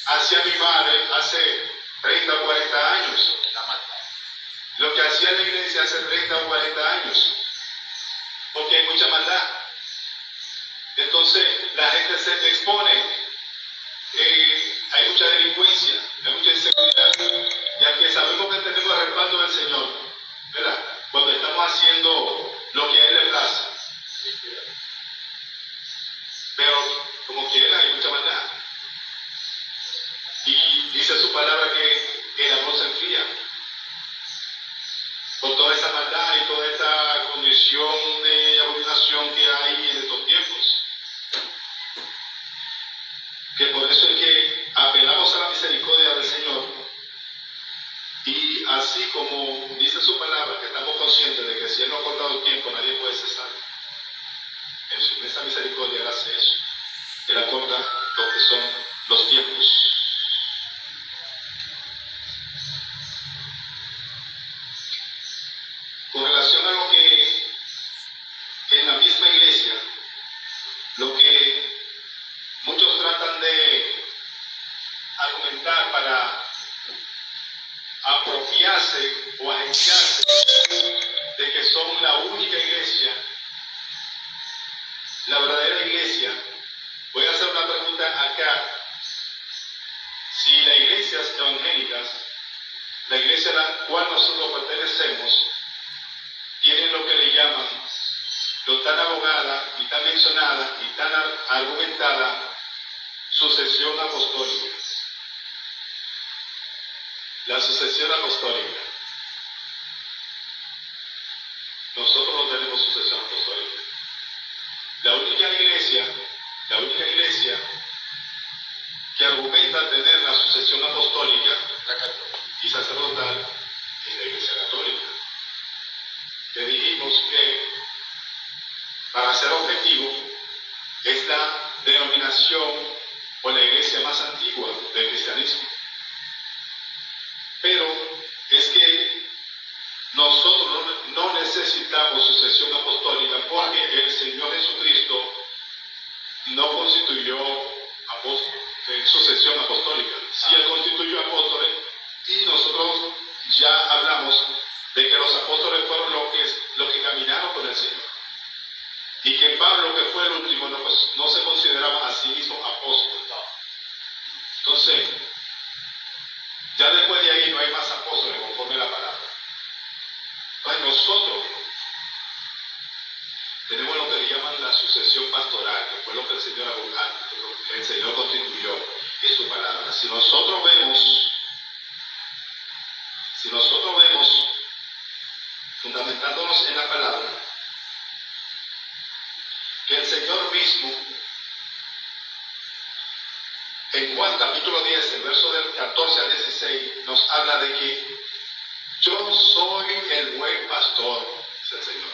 hacía mi madre hace 30 o 40 años. Lo que hacía la iglesia hace 30 o 40 años. Porque hay mucha maldad. Entonces la gente se expone. Hay mucha delincuencia, hay mucha inseguridad. Ya que sabemos que tenemos el respaldo del Señor, ¿verdad? Cuando estamos haciendo lo que a Él le place. Pero como quiera hay mucha maldad. Y dice su palabra que el amor se enfría. Por toda esa maldad y toda esta condición de abominación que hay en estos tiempos. Que por eso es que apelamos a la misericordia del Señor. Y así como dice su palabra, que estamos conscientes de que si Él no ha cortado el tiempo, nadie puede cesar. En esa misericordia Él hace eso. Él acorta lo que son los tiempos. Con relación a lo que en la misma iglesia, lo que muchos tratan de argumentar para apropiarse o agenciarse de que son la única iglesia, la verdadera iglesia. Voy a hacer una pregunta acá. Si las iglesias evangélicas, la iglesia a la cual nosotros pertenecemos, tienen lo que le llaman, lo tan abogada y tan mencionada y tan argumentada, sucesión apostólica. La sucesión apostólica. Nosotros no tenemos sucesión apostólica. La única iglesia que argumenta tener la sucesión apostólica y sacerdotal es la iglesia católica. Que dijimos que, para ser objetivo, es la denominación o la iglesia más antigua del cristianismo. Pero es que nosotros no necesitamos sucesión apostólica porque el Señor Jesucristo no constituyó sucesión apostólica. Sí, Él constituyó apóstoles y nosotros ya hablamos de que los apóstoles fueron los que caminaron con el Señor. Y que Pablo, que fue el último, no se consideraba a sí mismo apóstol. Entonces, ya después de ahí no hay más apóstoles conforme a la palabra. Entonces nosotros tenemos lo que le llaman la sucesión pastoral, que fue lo que el Señor constituyó en su palabra. Si nosotros vemos, fundamentándonos en la palabra, que el Señor mismo, en Juan capítulo 10, el verso del 14 al 16, nos habla de que yo soy el buen pastor, dice el Señor.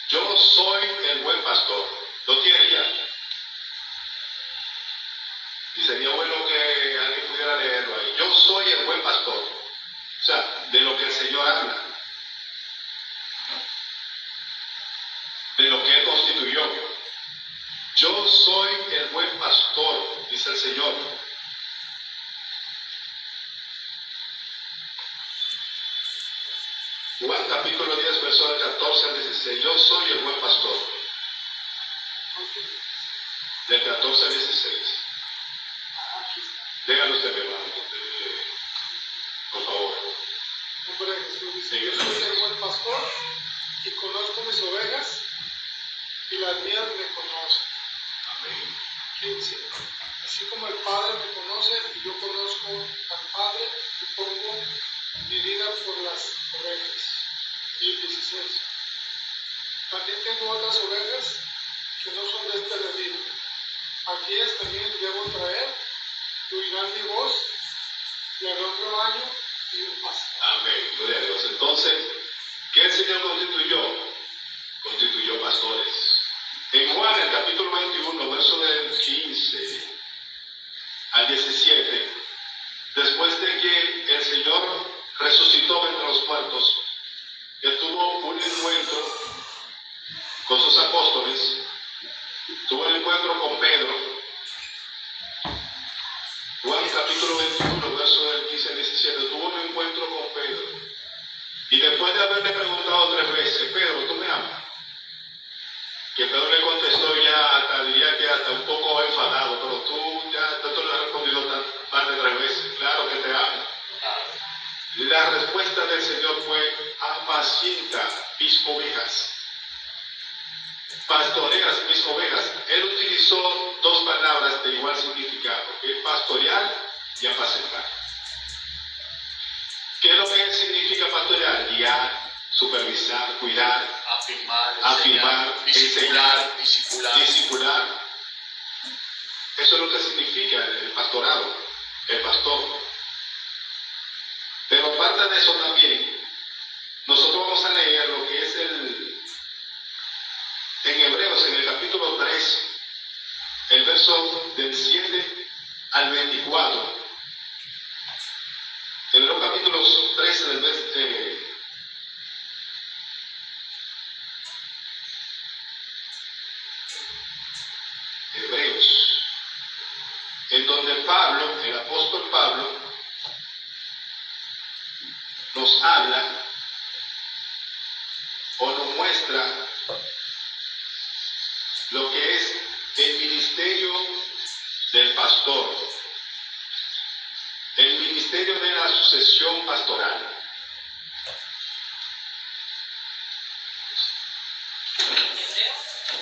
Yo soy el buen pastor. Lo tiene ya. Y sería bueno que alguien pudiera leerlo ahí. Yo soy el buen pastor. O sea, de lo que el Señor habla. De lo que Él constituyó. Yo soy el buen pastor, dice el Señor. Juan capítulo 10, verso del 14 al 16. Yo soy el buen pastor. Del 14 al 16. Déjalo usted, hermano. Por favor. Nombre de Jesús dice, yo soy el buen pastor y conozco mis ovejas y las mías me conocen. Amén. 15. Así como el Padre me conoce y yo conozco al Padre y pongo mi vida por las ovejas. Y 16. También tengo otras ovejas que no son de este redil. Aquellas también debo traer, y oirán mi voz, y habrá un rebaño y un pastor. Amén. Gloria a Dios. Entonces, ¿qué el Señor constituyó? Constituyó pastores. En Juan, el capítulo 21, verso del 15 al 17, después de que el Señor resucitó entre los muertos, que tuvo un encuentro con sus apóstoles, tuvo un encuentro con Pedro. Juan capítulo 21, verso del 15 al 17, tuvo un encuentro con Pedro. Y después de haberle preguntado 3 veces, Pedro, ¿tú me amas? Que Pedro le contestó ya, diría que hasta un poco enfadado, pero tú ya te lo has respondido más de 3 veces, claro que te amo. La respuesta del Señor fue, apacienta mis ovejas, pastoreas mis ovejas. Él utilizó 2 palabras de igual significado, que es pastorear y apacentar. ¿Qué es lo que significa pastorear? Guiar, supervisar, cuidar, afirmar, enseñar, discipular. Eso es lo que significa el pastorado, el pastor. Pero aparte de eso también, nosotros vamos a leer lo que es en Hebreos, en el capítulo 3, el verso del 7 al 24. En los capítulos 13 del verso Hebreos, en donde Pablo, el apóstol Pablo, nos habla o nos muestra lo que es el ministerio del pastor, el ministerio de la sucesión pastoral.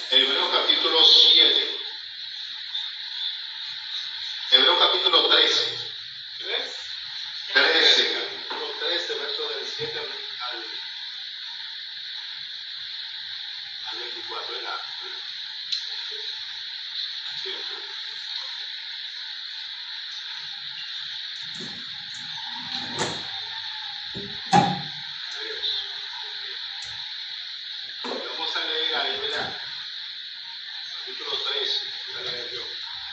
Hebreos capítulo 7, Hebreos capítulo 13, 13, verso del 7 al 24, ¿verdad? Vamos a leer ahí, ¿verdad? Capítulo 13, voy a leer yo.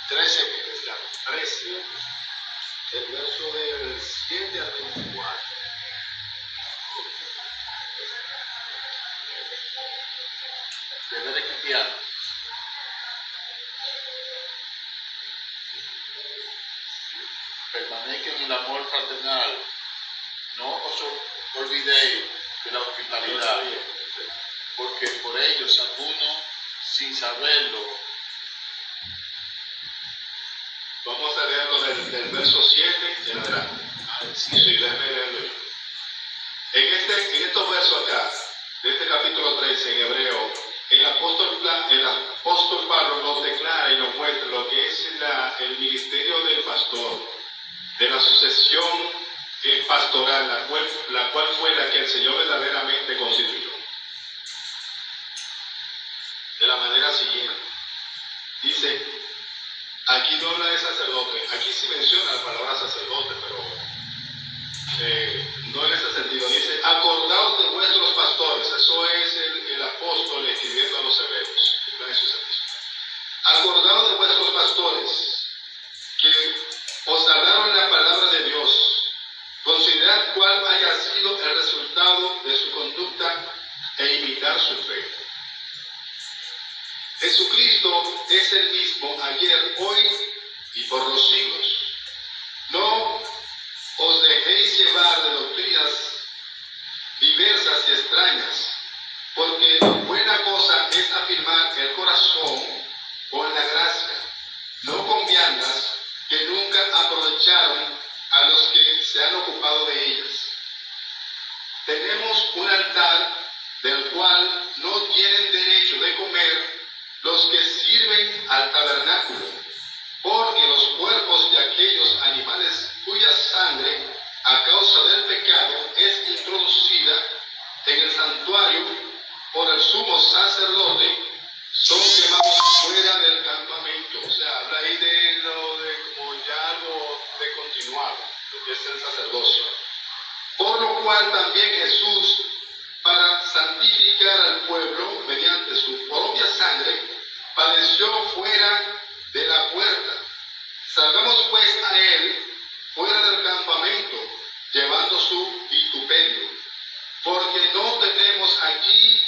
13, el verso del 7 al 24. Desde cristiano. Permanezcan en el amor fraternal. No os olvidéis de la hospitalidad, porque por ellos algunos, sin saberlo. Vamos a leerlo del verso 7 en adelante. Sí, déjame leerlo yo. En estos versos acá, de este capítulo 13 en Hebreo, el apóstol Pablo nos declara y nos muestra lo que es el ministerio del pastor, de la sucesión pastoral, la cual fue la que el Señor verdaderamente constituyó. De la manera siguiente, dice, aquí no habla de sacerdote, aquí sí menciona la palabra sacerdote, pero no en ese sentido. Dice, acordaos de vuestros pastores. Eso es el apóstol escribiendo a los hebreos. Acordaos de vuestros pastores que os hablaron la palabra de Dios. Considerad cuál haya sido el resultado de su conducta e imitar su fe. Jesucristo es el mismo ayer, hoy y por los siglos. No os dejéis llevar de doctrinas diversas y extrañas, porque buena cosa es afirmar el corazón con la gracia, no con viandas que nunca aprovecharon a los que se han ocupado de ellas. Tenemos un altar del cual no tienen derecho de comer los que sirven al tabernáculo, porque los cuerpos de aquellos animales cuya sangre, a causa del pecado, es introducida en el santuario por el sumo sacerdote, son quemados fuera del campamento. O sea, habla ahí de como ya algo de continuado, lo que es el sacerdocio. Por lo cual también Jesús, para santificar al pueblo mediante su propia sangre, padeció fuera de la puerta. Salgamos pues a él fuera del campamento, llevando su vituperio. porque no tenemos aquí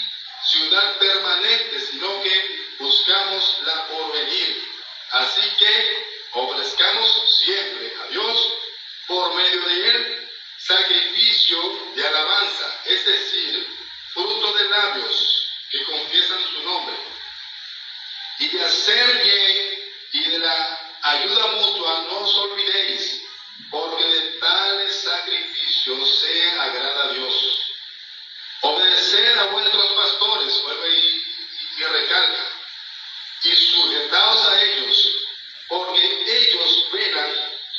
ciudad permanente, sino que buscamos la porvenir. Así que ofrezcamos siempre a Dios por medio de Él sacrificio de alabanza, es decir, fruto de labios que confiesan su nombre. Y de hacer bien y de la ayuda mutua no os olvidéis, porque de tales sacrificios se agrada a Dios. Obedeced a vuestros pastores, vuelve y recalca, y sujetaos a ellos, porque ellos velan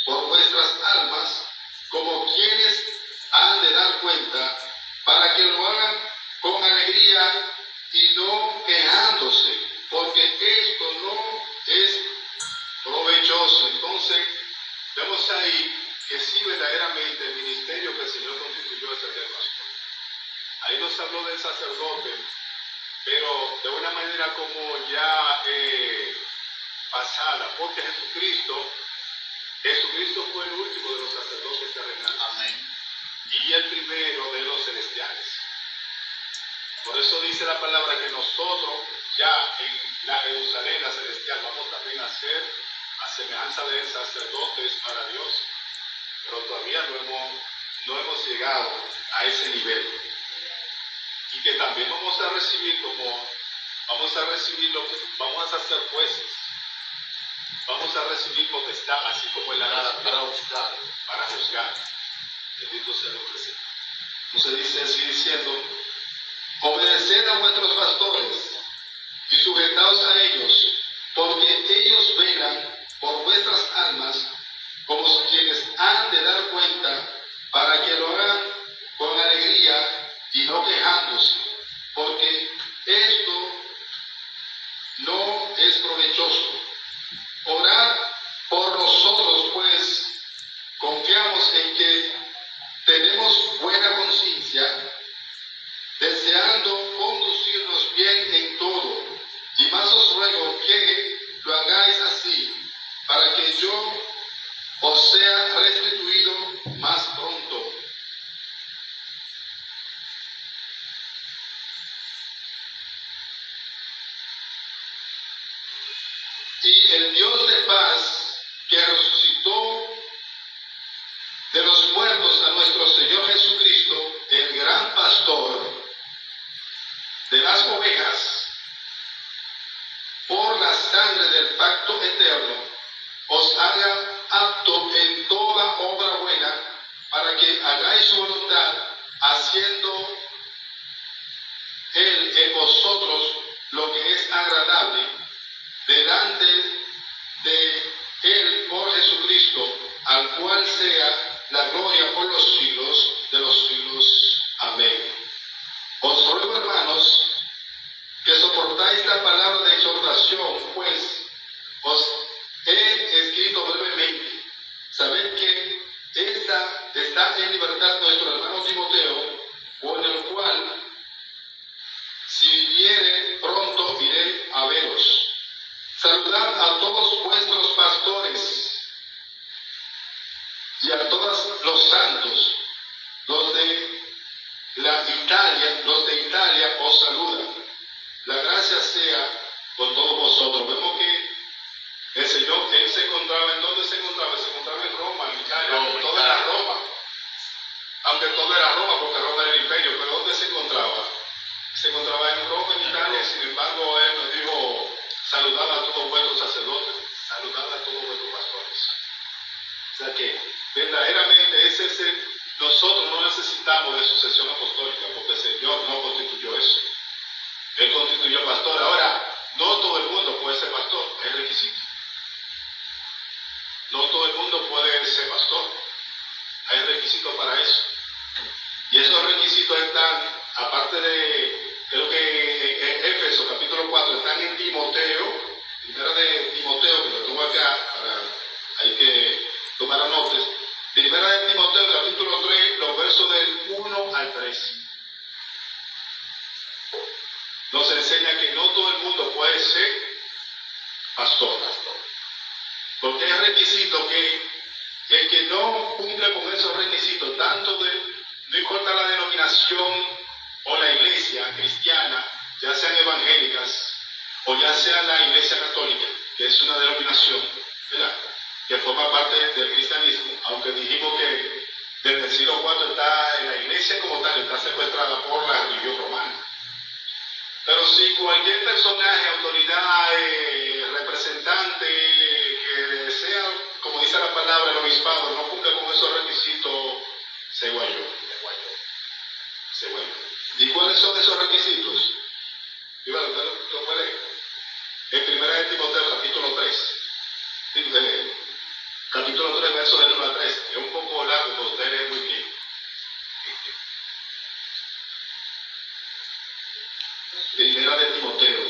por vuestras almas como quienes han de dar cuenta, para que lo hagan con alegría y no quejándose, porque esto no es provechoso. Entonces, vemos ahí que sí, verdaderamente el ministerio que el Señor constituyó es el del pastor. Ahí nos habló del sacerdote, pero de una manera como ya pasada, porque Jesucristo fue el último de los sacerdotes terrenales. Amén. Y el primero de los celestiales. Por eso dice la palabra que nosotros ya en la Jerusalén, la celestial, vamos también a ser a semejanza de sacerdotes para Dios. Pero todavía no hemos llegado a ese nivel. Y que también vamos a recibir vamos a ser jueces. Vamos a recibir potestad, así como el arada para juzgar. Bendito sea el nombre del Señor. Entonces dice así diciendo, obedeced a vuestros pastores y sujetaos a ellos, porque ellos velan por vuestras almas como quienes han de dar cuenta, para que lo hagan con alegría y no quejándose, porque esto no es provechoso. Orad por nosotros, pues confiamos en que tenemos buena conciencia, deseando conducirnos bien en todo, y más os ruego que lo hagáis así, para que yo os sea restituido más pronto. Y el Dios de paz, que resucitó de los muertos a nuestro Señor Jesucristo, el gran pastor de las ovejas, por la sangre del pacto eterno, os haga apto en toda obra buena, para que hagáis su voluntad, haciendo Él en vosotros lo que es agradable, delante de Él por Jesucristo, al cual sea la gloria por los siglos de los siglos. Amén. Os ruego, hermanos, que soportáis la palabra de exhortación, pues os he escrito brevemente. Sabed que esta está en libertad nuestro hermano Timoteo, por el cual, si viniere pronto, iré a veros. Saludad a todos vuestros pastores y a todos los santos. Los de Italia os saludan. La gracia sea con todos vosotros. Vemos que el Señor, Él se encontraba, ¿en dónde se encontraba? Se encontraba en Roma, en Italia, todo era Roma. Aunque todo era Roma, porque Roma era el imperio, pero ¿dónde se encontraba? Se encontraba en Roma, en Italia. Sin embargo, Él nos dijo, saludad a todos vuestros sacerdotes, saludad a todos vuestros pastores. O sea que, verdaderamente, nosotros no necesitamos de sucesión apostólica, porque el Señor no constituyó eso. Él constituyó pastor. Ahora, no todo el mundo puede ser pastor, es requisito. No todo el mundo puede ser pastor, hay requisitos para eso. Y esos requisitos están, aparte de, creo que en Éfeso capítulo 4, están en Timoteo, primera de Timoteo, que lo tengo acá, hay que tomar notas. Primera de Timoteo capítulo 3, los versos del 1 al 3. Nos enseña que no todo el mundo puede ser pastor. Porque es requisito que el que no cumple con esos requisitos, tanto de no importa la denominación o la iglesia cristiana, ya sean evangélicas o ya sea la iglesia católica, que es una denominación, ¿verdad?, que forma parte del cristianismo, aunque dijimos que desde el siglo IV está, la iglesia como tal está secuestrada por la religión romana. Pero si cualquier personaje, autoridad, representante, que sea, como dice la palabra, el obispado, no cumple con esos requisitos, se guayó. ¿Y cuáles son esos requisitos? Iván, ¿usted lo puede leer? En 1 de Timoteo, capítulo 3. Capítulo 3, verso del 1 al 3. Es un poco largo, pero usted lee muy bien. Primera de Timoteo,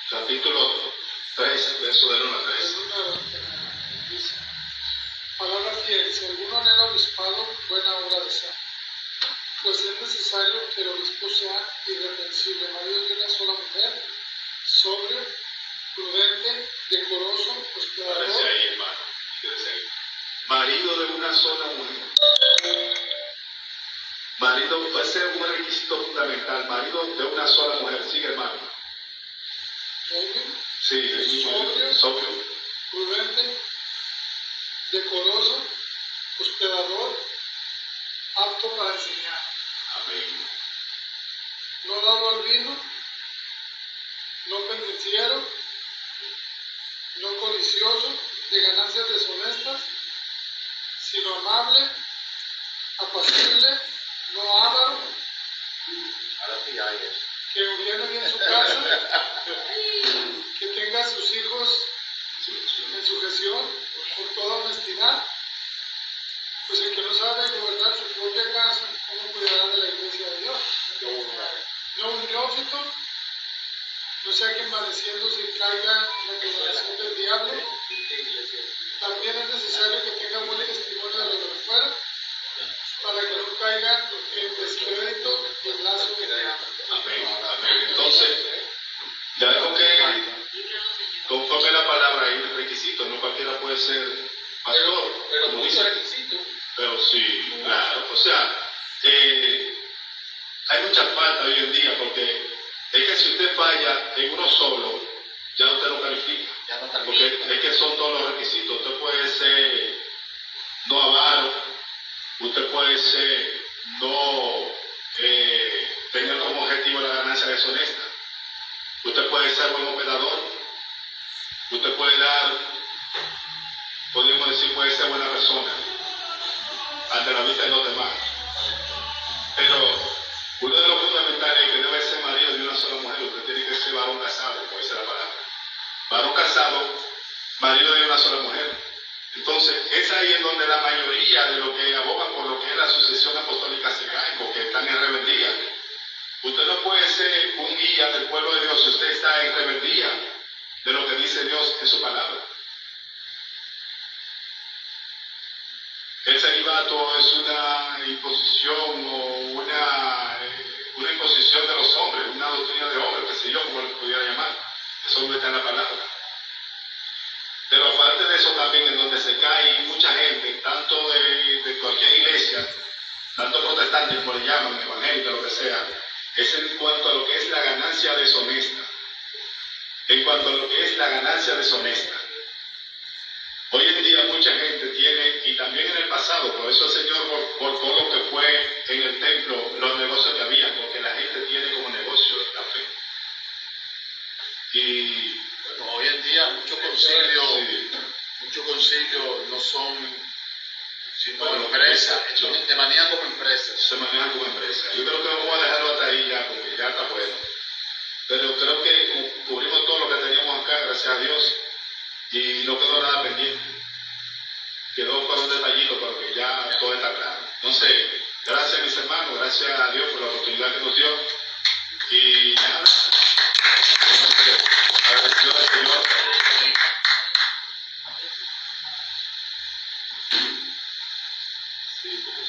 capítulo 3, verso del 1 al 3. Dice, palabra fiel, si alguno anhela obispado, buena obra desea. Pues es necesario que el obispo sea irreprensible, marido de una sola mujer, sobrio, prudente, decoroso, hospedador. Parece ahí, hermano. Quédese ahí. Marido de una sola mujer. Marido, ese es un requisito fundamental. Marido de una sola mujer. Sigue, hermano. Sí, sobrio, prudente, decoroso, hospedador, apto para enseñar. Amén. No dado al vino, no pendenciero, no codicioso de ganancias deshonestas, sino amable, apacible, no avaro, Ahora sí hay eso. que gobierne bien su casa, que tenga a sus hijos en sujeción con toda honestidad, pues el que no sabe gobernar su propia casa, ¿cómo cuidará de la iglesia de Dios? No un neófito, no sea que envaneciéndose caiga en la tentación del diablo. También es necesario que tenga buen testimonio de los de afuera, para que no caiga en descrédito y en lazo de diablo. Amén. Amén. Entonces, ya vemos que conforme la palabra hay un requisito, no cualquiera puede ser pastor. Pero como muchos dice. requisitos. Pero sí, claro. O sea, hay mucha falta hoy en día porque es que si usted falla en uno solo, ya usted no califica. Porque es que son todos los requisitos. Usted puede ser no avaro, usted puede ser no tener como objetivo la ganancia deshonesta. Usted puede ser buen operador. Usted puede dar, podríamos decir, puede ser buena persona ante la vista de los demás. Pero uno de los fundamentales es que debe ser marido de una sola mujer. Usted tiene que ser varón casado, como dice la palabra. Varón casado, marido de una sola mujer. Entonces, es ahí en donde la mayoría de los que abogan por lo que es la sucesión apostólica se caen, porque están en rebeldía. Usted no puede ser un guía del pueblo de Dios si usted está en rebeldía de lo que dice Dios en su palabra. El celibato es una imposición o una imposición de los hombres, una doctrina de hombres, qué sé yo, como lo pudiera llamar. Eso no está en la palabra. Pero aparte de eso también en donde se cae mucha gente, tanto de cualquier iglesia, tanto protestantes como le llaman, evangélica, lo que sea, es en cuanto a lo que es la ganancia deshonesta. En cuanto a lo que es la ganancia deshonesta. Hoy en día mucha gente tiene, y también en el pasado, por eso el Señor cortó lo que fue en el templo, los negocios que había, porque la gente tiene como negocio la fe. Y bueno, hoy en día muchos concilios no son sino empresas, se manejan como empresas. Se manejan como empresas. Yo creo que vamos a dejarlo hasta ahí ya, porque ya está bueno. Pero creo que cubrimos todo lo que teníamos acá, gracias a Dios, y no quedó nada pendiente. Quedó por un detallito, pero que ya todo está claro. Entonces, gracias mis hermanos, gracias a Dios por la oportunidad que nos dio. Y nada, agradecido al Señor. Sí, como